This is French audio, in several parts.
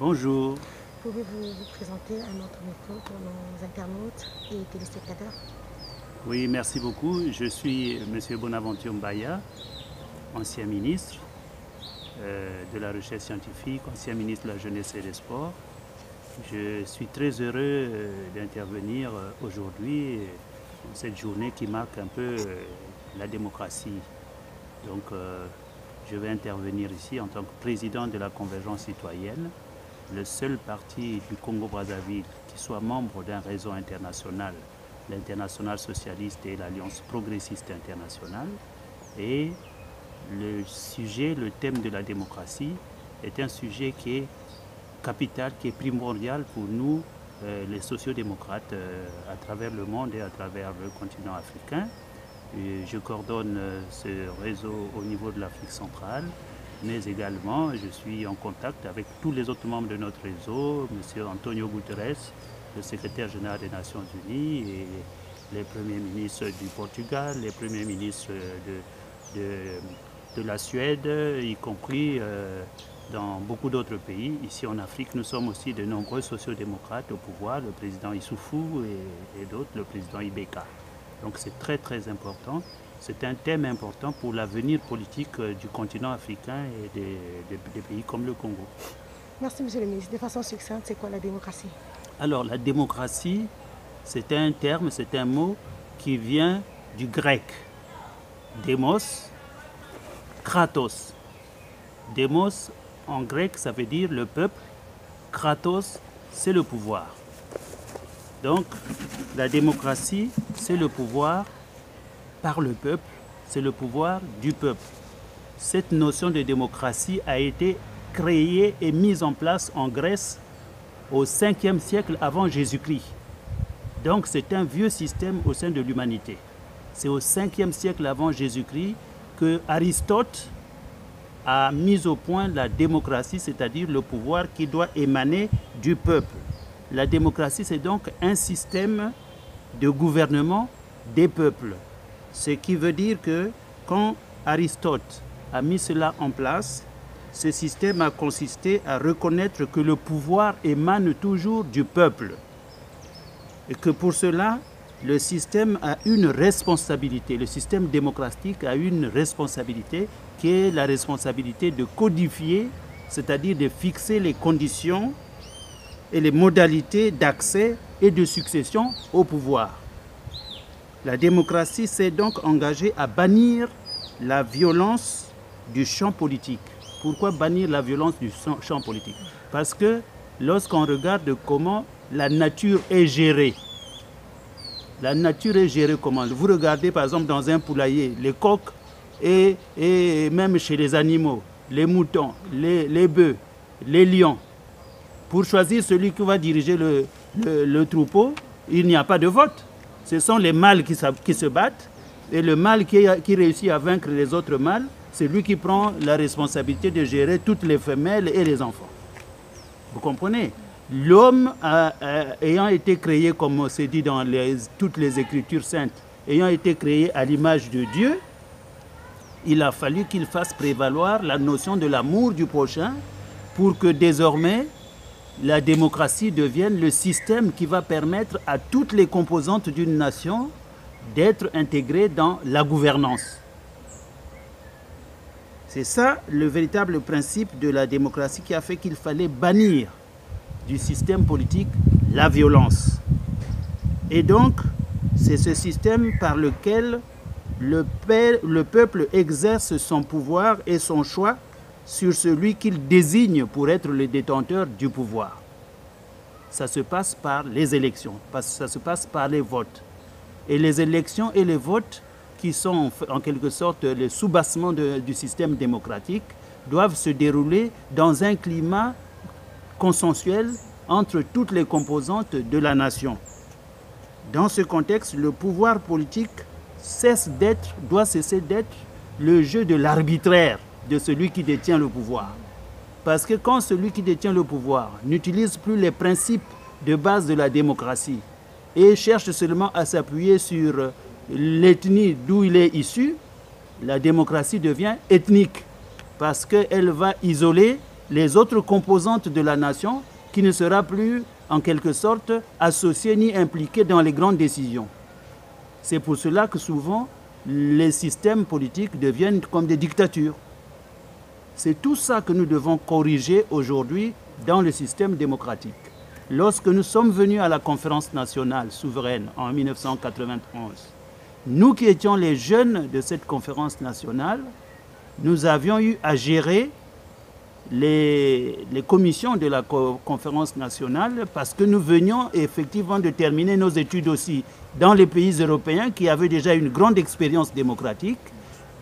Bonjour. Pouvez-vous vous présenter à notre micro pour nos internautes et téléspectateurs? Oui, merci beaucoup. Je suis M. Bonaventure Mbaya, ancien ministre de la Recherche scientifique, ancien ministre de la Jeunesse et des Sports. Je suis très heureux d'intervenir aujourd'hui dans cette journée qui marque un peu la démocratie. Donc, je vais intervenir ici en tant que président de la Convergence citoyenne, le seul parti du Congo-Brazzaville qui soit membre d'un réseau international, l'Internationale socialiste et l'Alliance progressiste internationale. Et le sujet, le thème de la démocratie est un sujet qui est capital, qui est primordial pour nous, les sociodémocrates, à travers le monde et à travers le continent africain. Et je coordonne ce réseau au niveau de l'Afrique centrale, mais également je suis en contact avec tous les autres membres de notre réseau, M. Antonio Guterres, le secrétaire général des Nations Unies, et les premiers ministres du Portugal, les premiers ministres de la Suède, y compris dans beaucoup d'autres pays. Ici en Afrique, nous sommes aussi de nombreux sociodémocrates au pouvoir, le président Issoufou et d'autres, le président Ibeka. Donc c'est très très important. C'est un thème important pour l'avenir politique du continent africain et des pays comme le Congo. Merci, Monsieur le ministre. De façon succincte, c'est quoi la démocratie? Alors la démocratie, c'est un terme, c'est un mot qui vient du grec. Démos, kratos. Démos, en grec, ça veut dire le peuple. Kratos, c'est le pouvoir. Donc, la démocratie, c'est le pouvoir par le peuple, c'est le pouvoir du peuple. Cette notion de démocratie a été créée et mise en place en Grèce au 5e siècle avant Jésus-Christ. Donc, c'est un vieux système au sein de l'humanité. C'est au 5e siècle avant Jésus-Christ que Aristote a mis au point la démocratie, c'est-à-dire le pouvoir qui doit émaner du peuple. La démocratie, c'est donc un système de gouvernement des peuples. Ce qui veut dire que quand Aristote a mis cela en place, ce système a consisté à reconnaître que le pouvoir émane toujours du peuple. Et que pour cela, le système a une responsabilité. Le système démocratique a une responsabilité qui est la responsabilité de codifier, c'est-à-dire de fixer les conditions et les modalités d'accès et de succession au pouvoir. La démocratie s'est donc engagée à bannir la violence du champ politique. Pourquoi bannir la violence du champ politique? Parce que lorsqu'on regarde comment la nature est gérée, comment? Vous regardez par exemple dans un poulailler, les coqs et même chez les animaux, les moutons, les bœufs, les lions. Pour choisir celui qui va diriger le troupeau, il n'y a pas de vote. Ce sont les mâles qui se battent, et le mâle qui réussit à vaincre les autres mâles, c'est lui qui prend la responsabilité de gérer toutes les femelles et les enfants. Vous comprenez? L'homme ayant été créé, comme c'est dit dans toutes les Écritures saintes, ayant été créé à l'image de Dieu, il a fallu qu'il fasse prévaloir la notion de l'amour du prochain pour que désormais la démocratie devienne le système qui va permettre à toutes les composantes d'une nation d'être intégrées dans la gouvernance. C'est ça le véritable principe de la démocratie qui a fait qu'il fallait bannir du système politique la violence. Et donc, c'est ce système par lequel le peuple exerce son pouvoir et son choix sur celui qu'il désigne pour être le détenteur du pouvoir. Ça se passe par les élections, ça se passe par les votes. Et les élections et les votes, qui sont en quelque sorte le soubassement du système démocratique, doivent se dérouler dans un climat consensuel entre toutes les composantes de la nation. Dans ce contexte, le pouvoir politique doit cesser d'être le jeu de l'arbitraire de celui qui détient le pouvoir. Parce que quand celui qui détient le pouvoir n'utilise plus les principes de base de la démocratie et cherche seulement à s'appuyer sur l'ethnie d'où il est issu, la démocratie devient ethnique parce qu'elle va isoler les autres composantes de la nation qui ne sera plus en quelque sorte associée ni impliquée dans les grandes décisions. C'est pour cela que souvent les systèmes politiques deviennent comme des dictatures. C'est tout ça que nous devons corriger aujourd'hui dans le système démocratique. Lorsque nous sommes venus à la conférence nationale souveraine en 1991, nous qui étions les jeunes de cette conférence nationale, nous avions eu à gérer les commissions de la conférence nationale parce que nous venions effectivement de terminer nos études aussi dans les pays européens qui avaient déjà une grande expérience démocratique.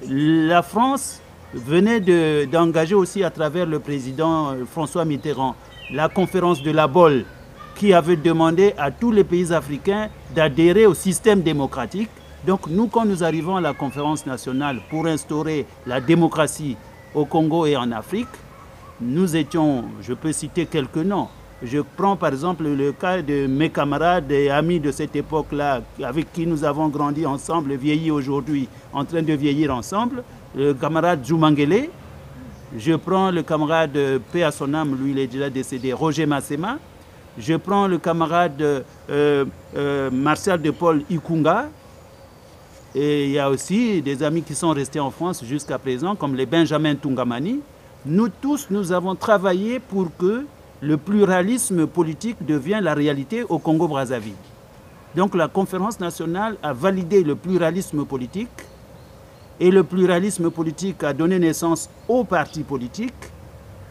La France venait d'engager aussi à travers le président François Mitterrand la conférence de la Bolle qui avait demandé à tous les pays africains d'adhérer au système démocratique. Donc nous, quand nous arrivons à la conférence nationale pour instaurer la démocratie au Congo et en Afrique, nous étions, je peux citer quelques noms. Je prends par exemple le cas de mes camarades et amis de cette époque-là, avec qui nous avons grandi ensemble, vieillis aujourd'hui, en train de vieillir ensemble. Le camarade Djoumangele, je prends le camarade, paix à son âme, lui il est déjà décédé, Roger Massema. Je prends le camarade Martial de Paul Ikunga. Et il y a aussi des amis qui sont restés en France jusqu'à présent, comme les Benjamin Tungamani. Nous tous, nous avons travaillé pour que le pluralisme politique devienne la réalité au Congo-Brazzaville. Donc la conférence nationale a validé le pluralisme politique et le pluralisme politique a donné naissance aux partis politiques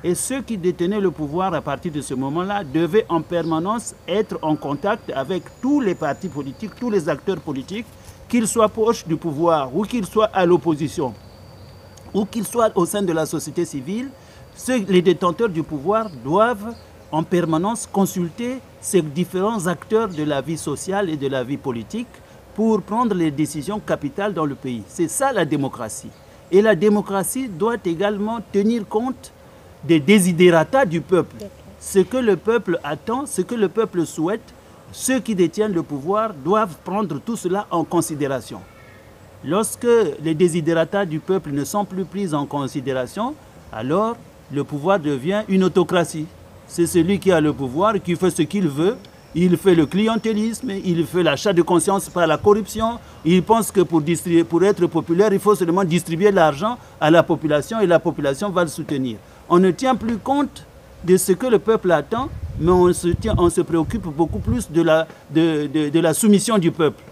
et ceux qui détenaient le pouvoir à partir de ce moment-là devaient en permanence être en contact avec tous les partis politiques, tous les acteurs politiques, qu'ils soient proches du pouvoir ou qu'ils soient à l'opposition, ou qu'ils soient au sein de la société civile. Les détenteurs du pouvoir doivent en permanence consulter ces différents acteurs de la vie sociale et de la vie politique pour prendre les décisions capitales dans le pays. C'est ça la démocratie. Et la démocratie doit également tenir compte des desiderata du peuple. Ce que le peuple attend, ce que le peuple souhaite, ceux qui détiennent le pouvoir doivent prendre tout cela en considération. Lorsque les desiderata du peuple ne sont plus pris en considération, alors le pouvoir devient une autocratie. C'est celui qui a le pouvoir, qui fait ce qu'il veut. Il fait le clientélisme, il fait l'achat de conscience par la corruption. Il pense que pour être populaire, il faut seulement distribuer l'argent à la population et la population va le soutenir. On ne tient plus compte de ce que le peuple attend, mais on se préoccupe beaucoup plus de la soumission du peuple.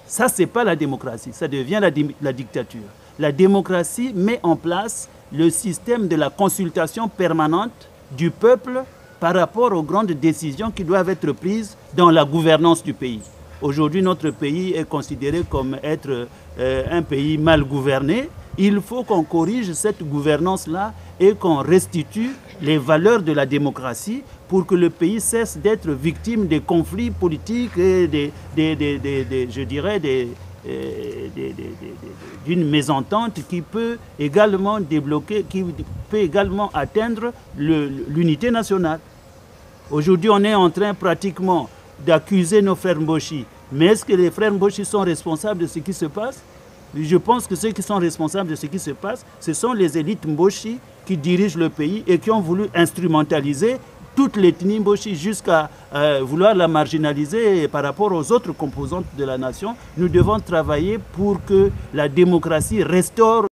Ça, ce n'est pas la démocratie, ça devient la dictature. La démocratie met en place le système de la consultation permanente du peuple par rapport aux grandes décisions qui doivent être prises dans la gouvernance du pays. Aujourd'hui, notre pays est considéré comme être un pays mal gouverné. Il faut qu'on corrige cette gouvernance-là et qu'on restitue les valeurs de la démocratie pour que le pays cesse d'être victime des conflits politiques et je dirais d'une mésentente qui peut également débloquer, qui peut également atteindre l'unité nationale. Aujourd'hui, on est en train pratiquement d'accuser nos frères Mboshi. Mais est-ce que les frères Mboshi sont responsables de ce qui se passe? Je pense que ceux qui sont responsables de ce qui se passe, ce sont les élites Mboshi qui dirigent le pays et qui ont voulu instrumentaliser toute l'ethnie Mboshi jusqu'à vouloir la marginaliser par rapport aux autres composantes de la nation. Nous devons travailler pour que la démocratie restaure